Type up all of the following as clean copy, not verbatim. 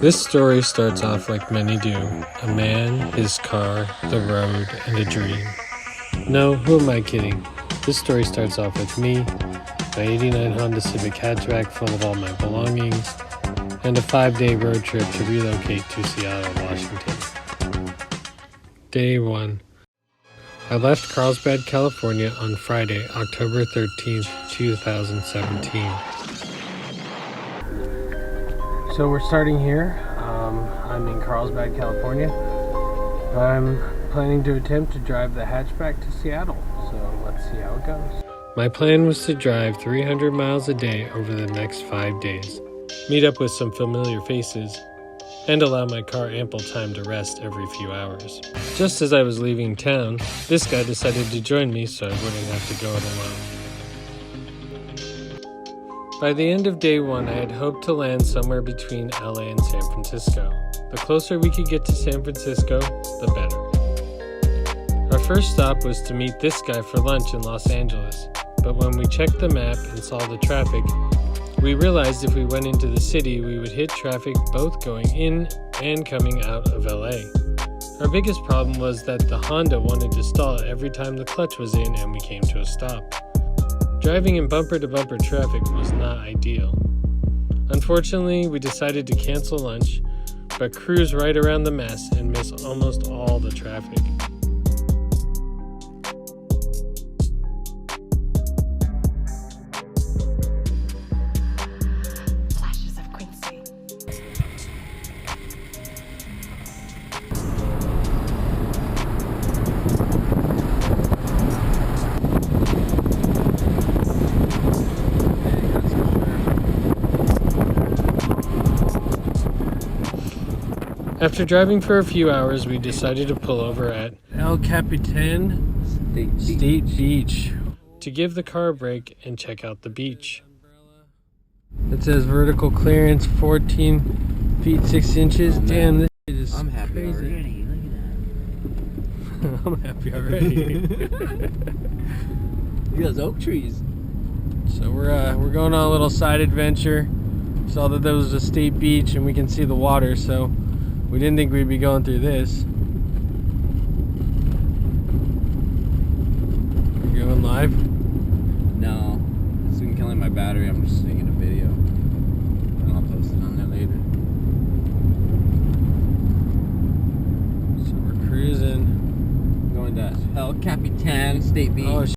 This story starts off like many do. A man, his car, the road, and a dream. No, who am I kidding? This story starts off with me, my 89 Honda Civic Hatchback full of all my belongings, and a 5-day road trip to relocate to Seattle, Washington. Day 1. I left Carlsbad, California on Friday, October 13th, 2017. So we're starting here. I'm in Carlsbad, California. I'm planning to attempt to drive the hatchback to Seattle, so let's see how it goes. My plan was to drive 300 miles a day over the next 5 days, meet up with some familiar faces, and allow my car ample time to rest every few hours. Just as I was leaving town, this guy decided to join me so I wouldn't have to go it alone. By the end of day 1, I had hoped to land somewhere between LA and San Francisco. The closer we could get to San Francisco, the better. Our first stop was to meet this guy for lunch in Los Angeles, but when we checked the map and saw the traffic, we realized if we went into the city, we would hit traffic both going in and coming out of LA. Our biggest problem was that the Honda wanted to stall every time the clutch was in and we came to a stop. Driving in bumper-to-bumper traffic was not ideal. Unfortunately, we decided to cancel lunch, but cruise right around the mess and miss almost all the traffic. After driving for a few hours, we decided to pull over at El Capitan State Beach to give the car a break and check out the beach. It says vertical clearance 14 feet 6 inches. Damn, this shit is happy crazy. Already. Look at that. I'm happy already. Look at those oak trees. So we're going on a little side adventure. Saw that there was a state beach and we can see the water, so we didn't think we'd be going through this. You going live? No. It's been killing my battery. I'm just taking a video. And I'll post it on there later. So we're cruising. Going to El Capitan State Beach. Oh shit.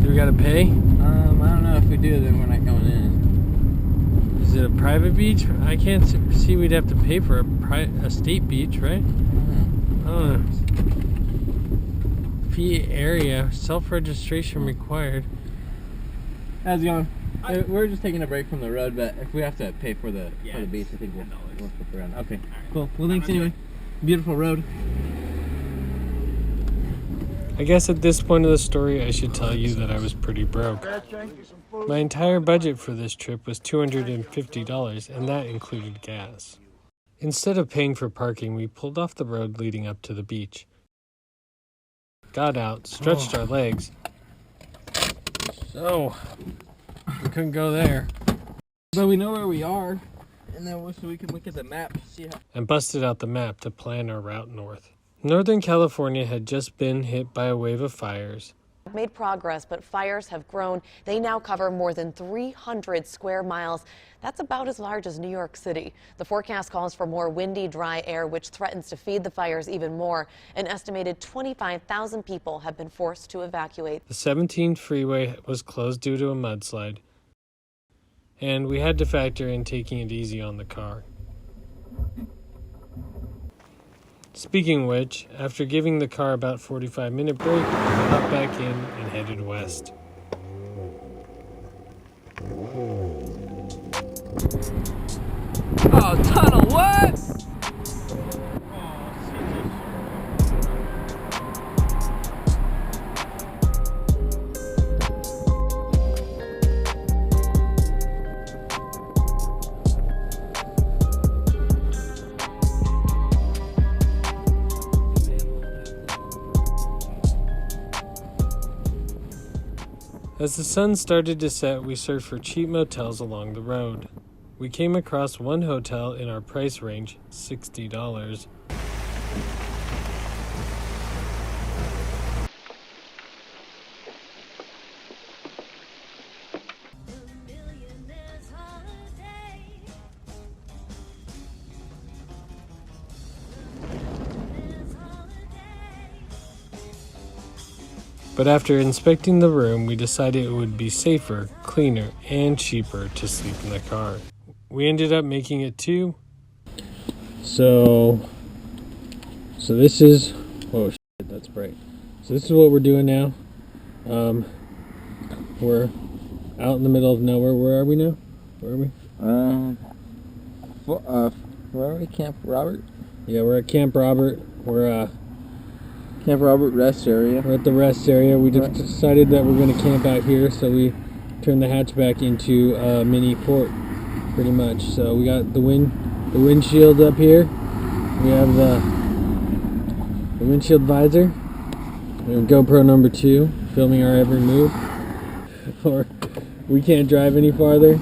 Do we gotta pay? I don't know. If we do, then we're not going in. Is it a private beach? I can't see we'd have to pay for a state beach, right? I don't know. Fee area, self-registration required. How's it going? We're just taking a break from the road, but if we have to pay for the beach, I think we'll flip around. Okay, cool. Well, thanks anyway. Beautiful road. I guess at this point of the story, I should tell you that I was pretty broke. My entire budget for this trip was $250, and that included gas. Instead of paying for parking, we pulled off the road leading up to the beach. Got out, stretched our legs. So, we couldn't go there. But we know where we are, and then so we can look at the map to see how. And busted out the map to plan our route north. Northern California had just been hit by a wave of fires. Made progress, but fires have grown. They now cover more than 300 square miles. That's about as large as New York City. The forecast calls for more windy, dry air, which threatens to feed the fires even more. An estimated 25,000 people have been forced to evacuate. The 17th freeway was closed due to a mudslide, and we had to factor in taking it easy on the car. Speaking of which, after giving the car about 45-minute break, we got back in and headed west. Oh, tunnel, what? As the sun started to set, we searched for cheap motels along the road. we came across one hotel in our price range, $60. But after inspecting the room, we decided it would be safer, cleaner, and cheaper to sleep in the car. We ended up making it 2. So this is, oh shit, that's bright. So this is what we're doing now. We're out in the middle of nowhere. Where are we now? Where are we? Where are we? Camp Robert? Yeah, we're at Camp Robert. We're Camp Robert rest area. We're at the rest area. We just decided that we're going to camp out here, so we turned the hatchback into a mini fort, pretty much. So we got the windshield up here. We have the windshield visor. We have GoPro number 2, filming our every move. Or we can't drive any farther,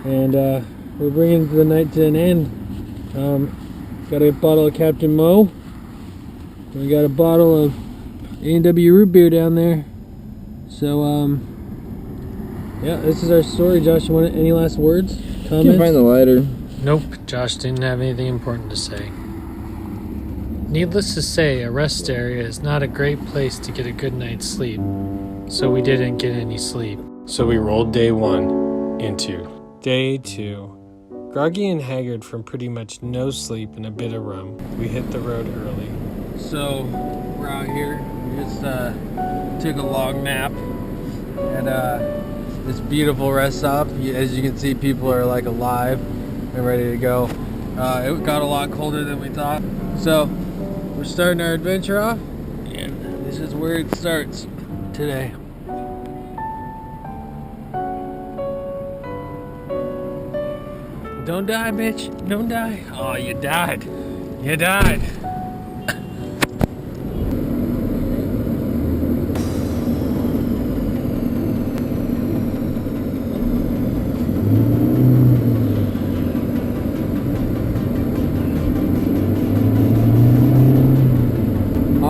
and we're bringing the night to an end. Got a bottle of Captain Mo. We got a bottle of A&W root beer down there. So, yeah, this is our story. Josh, you want any last words? Comments? Can't find the lighter. Nope, Josh didn't have anything important to say. Needless to say, a rest area is not a great place to get a good night's sleep. So we didn't get any sleep. So we rolled day 1 into day 2. Groggy and haggard from pretty much no sleep and a bit of rum, we hit the road early. So, we're out here. We just took a long nap at this beautiful rest stop. As you can see, people are like alive and ready to go. It got a lot colder than we thought. So, we're starting our adventure off, and this is where it starts today. Don't die, bitch. Don't die. Oh, you died. You died.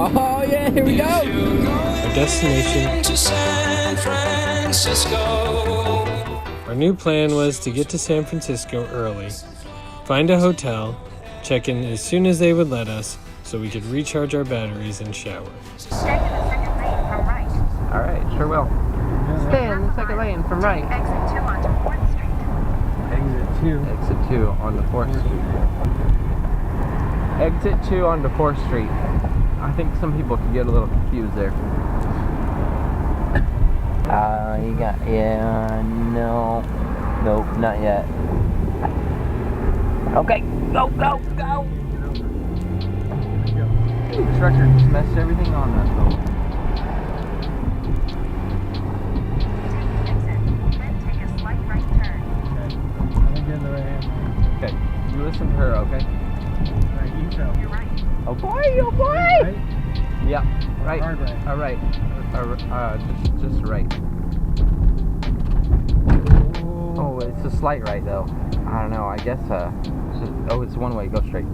Oh yeah, here we go. Our destination to San Francisco. Our new plan was to get to San Francisco early, find a hotel, check in as soon as they would let us, so we could recharge our batteries and shower. Stay in the second lane from right. All right, sure will. Stay in the second lane from right. Exit 2 onto 4th Street. Exit 2 onto 4th Street. Exit 2 onto 4th Street. I think some people could get a little confused there. Nope, not yet. Okay, go! The trucker just messed everything on that though. Then take a slight right turn. Okay, you listen to her, okay? You're right. Oh boy! Yeah, right. All right. Just right. Oh, it's a slight right though. I don't know. I guess. It's one way. Go straight.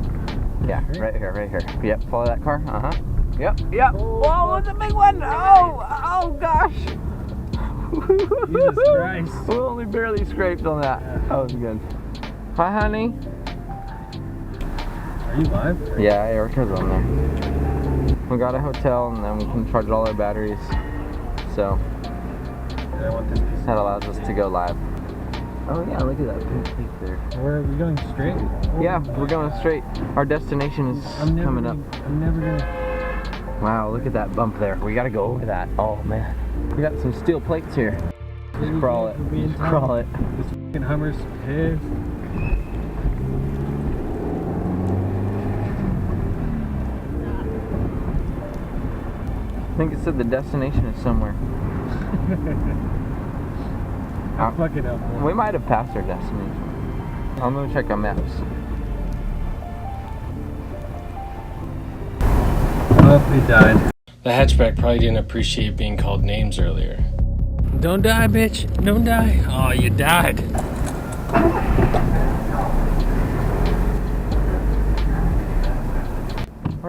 Yeah, right here. Yep. Follow that car. Yep. Whoa, it's a big one. Oh gosh. Jesus Christ. We only barely scraped on that. That was good. Hi, honey. Are you live? Yeah, Erica's on there. We got a hotel and then we can charge all our batteries. So that allows us to go live. Oh yeah, look at that pink peak there. Where are we going straight? Yeah, we're going straight. Our destination is coming up. I'm never gonna. Wow, look at that bump there. We gotta go over that. Oh man. We got some steel plates here. Just crawl it. This fucking Hummer's pissed. I think it said the destination is somewhere. Fucking up. We might have passed our destination. I'm gonna check our maps. Oh, he died. The hatchback probably didn't appreciate being called names earlier. Don't die, bitch. Don't die. Oh, you died.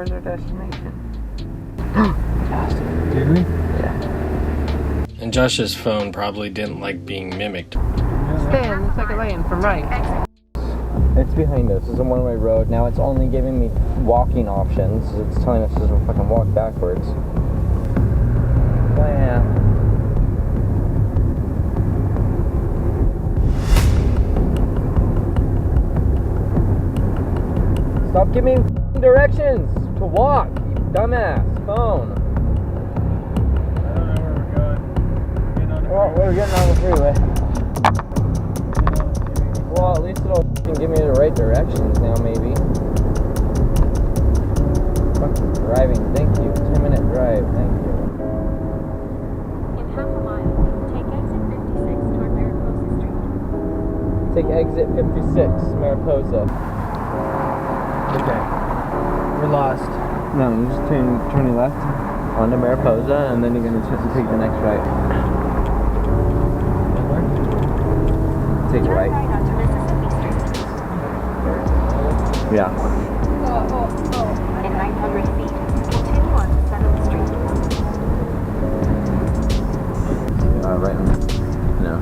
Where's our destination? Did we? Yeah. And Josh's phone probably didn't like being mimicked. Stan, looks like a lane from right. It's behind us. It's a one-way road. Now it's only giving me walking options. It's telling us to fucking walk backwards. Wow. Stop giving me directions to walk, you dumbass phone. I don't know where we're going. Well, we're getting on the freeway. Well, at least it'll give me the right directions now, maybe. Fucking driving, thank you. 10-minute drive, thank you. In half a mile, take exit 56 toward Mariposa Street. Take exit 56, Mariposa. Okay. We're lost. No, you just turn your left onto Mariposa, and then you're gonna take the next right. Take Turn right. right onto Mississippi Street. Yeah. In 900 feet, continue on to 7th Street. Right lane. No,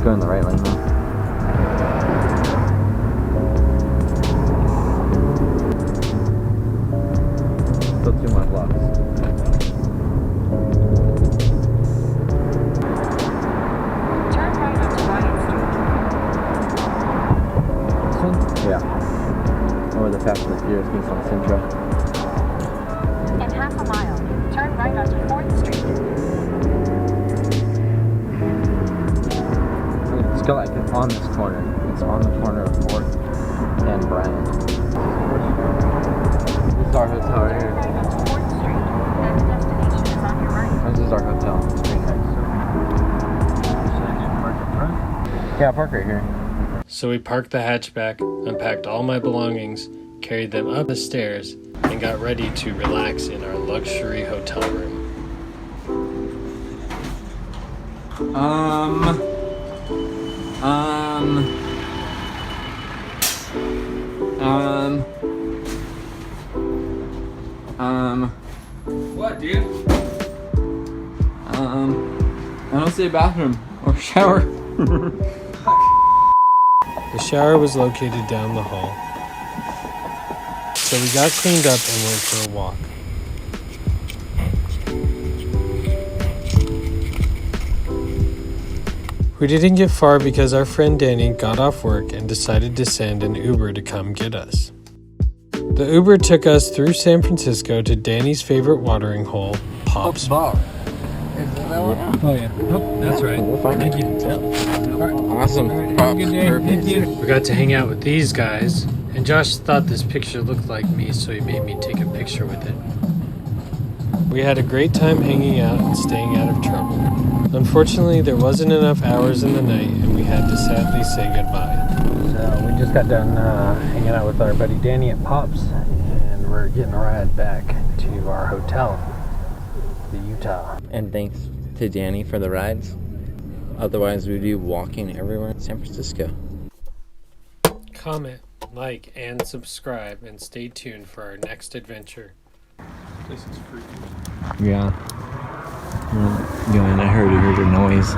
go in the right lane now. Still 2 more blocks. Turn right onto Bryant Street. This one? Yeah. Or the Fast and the Furious meets on Central. In half a mile, turn right onto 4th Street. Let's go like on this corner. It's on the corner of 4th and Bryant. This is our hotel right Turn here. right onto 4th Street, and the destination is on your right. This is our hotel. It's pretty nice. Yeah, park right here. So we parked the hatchback, unpacked all my belongings, carried them up the stairs, and got ready to relax in our luxury hotel room. What, dude? I don't see a bathroom or shower. The shower was located down the hall. So we got cleaned up and went for a walk. We didn't get far because our friend Danny got off work and decided to send an Uber to come get us. The Uber took us through San Francisco to Danny's favorite watering hole, Pop's Bar. Oh yeah, that's right. Thank you. Awesome. Good day. Thank you. We got to hang out with these guys, and Josh thought this picture looked like me, so he made me take a picture with it. We had a great time hanging out and staying out of trouble. Unfortunately, there wasn't enough hours in the night, and we had to sadly say goodbye. So we just got done hanging out with our buddy Danny at Pop's, and we're getting a ride back to our hotel, the Utah. And thanks to Danny for the rides. Otherwise, we'd be walking everywhere in San Francisco. Comment, like, and subscribe, and stay tuned for our next adventure. This is freaky. Yeah. I heard a noise.